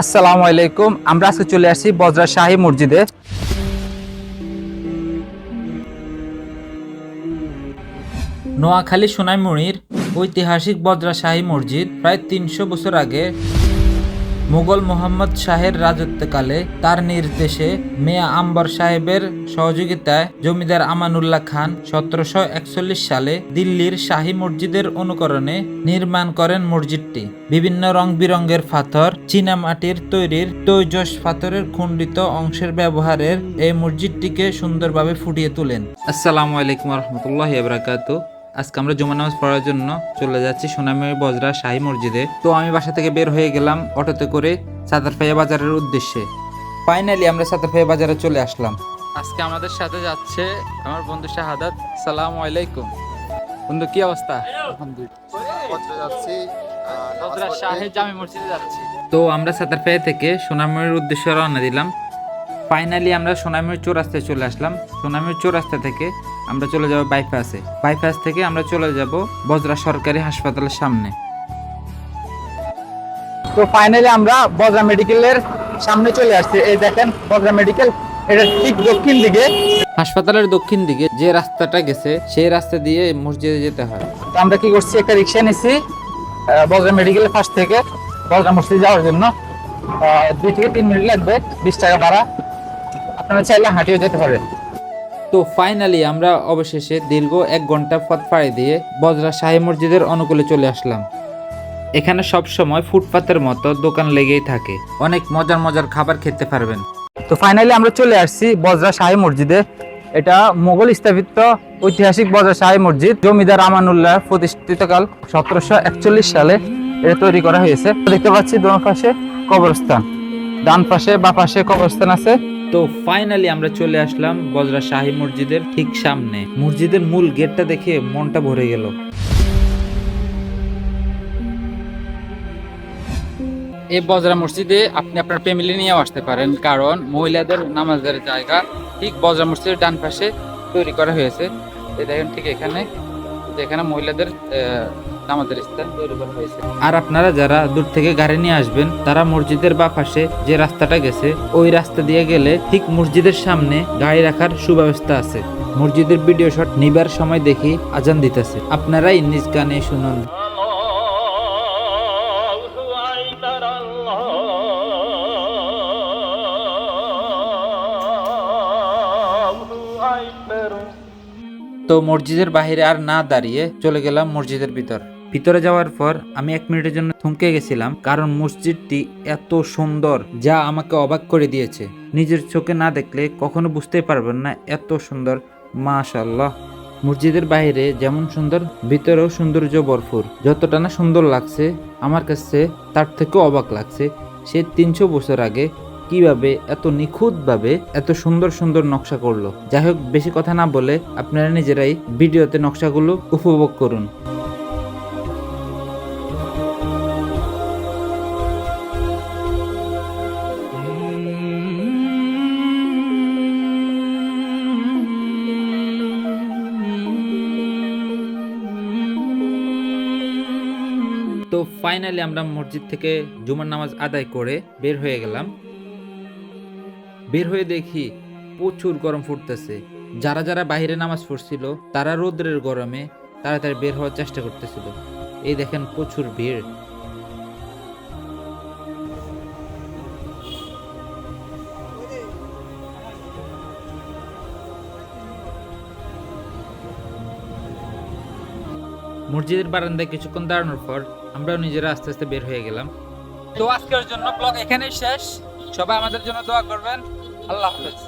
আসসালামু আলাইকুম। আমরা আজকে চলে আসছি বজরা শাহী মসজিদে। নোয়াখালী সোনাইমুড়ির ঐতিহাসিক বজরা শাহী মসজিদ প্রায় ৩০০ বছর আগে মুঘল মোহাম্মদ শাহের রাজত্বকালে তার নির্দেশে মিয়া আম্বর সাহেবের সহযোগিতায় জমিদার আমানুল্লাহ খান ১৭৪১ সালে দিল্লির শাহী মসজিদের অনুকরণে নির্মাণ করেন মসজিদটি। বিভিন্ন রং বিরঙের পাথর, চীনামাটির তৈরির তৈজস পাথরের খণ্ডিত অংশের ব্যবহারের এই মসজিদটিকে সুন্দরভাবে ফুটিয়ে তোলেন। আসসালামু আলাইকুম রহমতুল্লাহি ওয়া বারাকাতুহু। আজকে আমরা জুমা নামাজ পড়ার জন্য চলে যাচ্ছি সোনাইমুড়ি বজরা শাহী মসজিদে। তো আমি বাসা থেকে বের হয়ে গেলাম অটোতে করে সাতারপাইয়া বাজারের উদ্দেশ্যে। ফাইনালি আমরা সাতারপাইয়া বাজারে চলে আসলাম। আজকে আমাদের সাথে যাচ্ছে আমার বন্ধু শাহাদাত। আসসালামু আলাইকুম বন্ধু, কি অবস্থা? বজরা শাহী জামে মসজিদে যাচ্ছি। তো আমরা সাতারপাইয়া থেকে সোনাইমুড়ির উদ্দেশ্যে রওনা দিলাম। ফাইনালি আমরা সোনাইমুড়ি চৌরাস্তায় চলে আসলাম। সোনাইমুড়ি চৌরাস্তা থেকে আমরা চলে যাব বাইপাসে। বাইপাস থেকে আমরা চলে যাব বজরা সরকারি হাসপাতালের সামনে। তো ফাইনালি আমরা বজরা মেডিকেলের সামনে চলে আসছি। এই দেখেন বজরা মেডিকেল, এটা ঠিক দক্ষিণ দিকে, হাসপাতালের দক্ষিণ দিকে যে রাস্তাটা গেছে সেই রাস্তা দিয়ে মসজিদে যেতে হয়। তো আমরা কি করছি, একটা রিক্সা নিচ্ছি বজরা মেডিকেলের পাশ থেকে বজরা মসজিদ যাওয়ার জন্য। 2 থেকে 3 মিনিট লাগবে, 20 টাকা ভাড়া। আপনারা চাইলে হাঁটিয়ে যেতে পারেন। তো ফাইনালি আমরা অবশেষে দীর্ঘ 1 ঘন্টা পথ পাড়ি দিয়ে বজরা শাহী মসজিদের অনুকূলে চলে আসলাম। এখানে সব সময় ফুটপাতের মতো দোকান লেগেই থাকে, অনেক মজার মজার খাবার খেতে পারবেন। তো ফাইনালি আমরা চলে আসছি বজরা শাহী মসজিদে। এটা মোগল স্থাপিত ঐতিহাসিক বজরা শাহী মসজিদ। জমিদার আমানুল্লাহ প্রতিষ্ঠিতকাল ১৭৪১ সালে এটা তৈরি করা হয়েছে। দেখতে পাচ্ছি দোনো পাশে কবরস্থান, ডান পাশে বা পাশে কবরস্থান আছে। তো ফাইনালি আমরা চলে আসলাম বজরা শাহী মসজিদের ঠিক সামনে। মসজিদের মূল গেটটা দেখে মনটা ভরে গেল। এই বজরা মসজিদে আপনি আপনার ফ্যামিলি নিয়েও আসতে পারেন, কারণ মহিলাদের নামাজের জায়গা ঠিক বজরা মসজিদের ডান পাশে তৈরি করা হয়েছে। এই দেখেন ঠিক এখানে মহিলাদের নামাজের স্থান তৈরি করা হয়েছে। আর আপনারা যারা দূর থেকে গাড়ি নিয়ে আসবেন, তারা মসজিদের বা পাশে যে রাস্তাটা গেছে ওই রাস্তা দিয়ে গেলে ঠিক মসজিদের সামনে গাড়ি রাখার সুব্যবস্থা আছে। মসজিদের ভিডিও শট নিবার সময় দেখি আজান দিতেছে, আপনারাই নিজ কানে শুনুন। তো মসজিদের বাহিরে আর না দাঁড়িয়ে চলে গেলাম মসজিদের ভিতরে যাওয়ার পর আমি 1 মিনিটের জন্য থমকে গেছিলাম, কারণ মসজিদটি এত সুন্দর যা আমাকে অবাক করে দিয়েছে। নিজের চোখে না দেখলে কখনো বুঝতেই পারবেন না এত সুন্দর। মাশাআল্লাহ, মসজিদের বাইরে যেমন সুন্দর, ভিতরেও সৌন্দর্য ভরপুর। যতটা না সুন্দর লাগছে আমার কাছে, তার থেকেও অবাক লাগছে সে ৩০০ বছর আগে কিভাবে এত নিখুঁতভাবে এত সুন্দর সুন্দর নকশা করলো। যাই হোক, বেশি কথা না বলে আপনারা নিজেরাই ভিডিওতে নকশাগুলো উপভোগ করুন। তো ফাইনালি আমরা মসজিদ থেকে জুমার নামাজ আদায় করে বের হয়ে গেলাম। বের হয়ে দেখি প্রচুর গরম ফুটতেছে। যারা যারা বাইরে নামাজ পড়ছিল তারা রোদ্রের গরমে তাড়াতাড়ি বের হওয়ার চেষ্টা করতেছিল। এই দেখেন প্রচুর ভিড়। মসজিদের বারান্দায় কিছুক্ষণ দাঁড়ানোর পর আমরাও নিজেরা আস্তে আস্তে বের হয়ে গেলাম। তো আজকের জন্য ব্লগ এখানেই শেষ। সবাই আমাদের জন্য দোয়া করবেন। আল্লাহ হাফেজ।